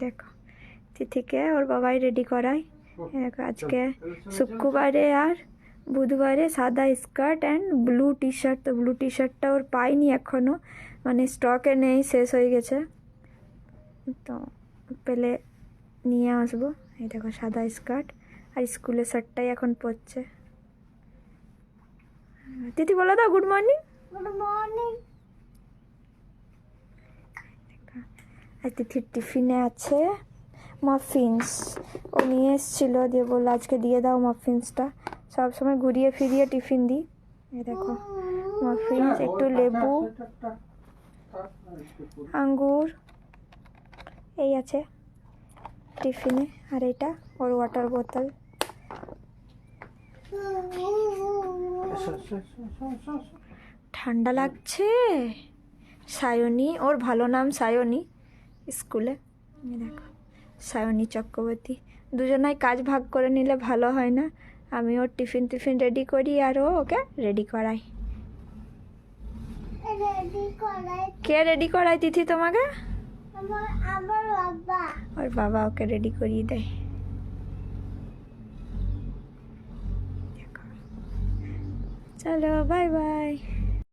দেখো তিথিকে ওর বাবাই রেডি করায়। দেখো আজকে শুক্রবারে আর বুধবারে সাদা skirt and blue T shirt. তো ব্লু টি শার্টটা ওর পাইনি এখনও, মানে স্টকে নেই, শেষ হয়ে গেছে, তো পেলে নিয়ে আসবো। এই দেখো সাদা স্কার্ট আর স্কুলের শার্টটাই এখন পরছে। তিথি বলে দাও গুড মর্নিং। Good morning. আর তিথির টিফিনে আছে মাফিন্স। ও নিয়ে এসেছিলো, দিয়ে বললো আজকে দিয়ে দাও মাফিন্সটা। সবসময় ঘুরিয়ে ফিরিয়ে টিফিন দিই। এই দেখো মাফিন্স, একটু লেবু, আঙ্গুর এই আছে টিফিনে। আর এটা ওর ওয়াটার বোতল। ঠান্ডা লাগছে। সায়নী, ওর ভালো নাম সায়নী স্কুলে। দেখো সায়নী চক্রবর্তী। দুজনাই কাজ ভাগ করে নিলে ভালো হয় না? আমি ওর টিফিন রেডি করি আর ও ওকে রেডি করাই। কে রেডি করায় তিথি তোমাকে? আমার বাবা। ওর বাবা ওকে রেডি করিয়ে দেয়। চলো বাই বাই।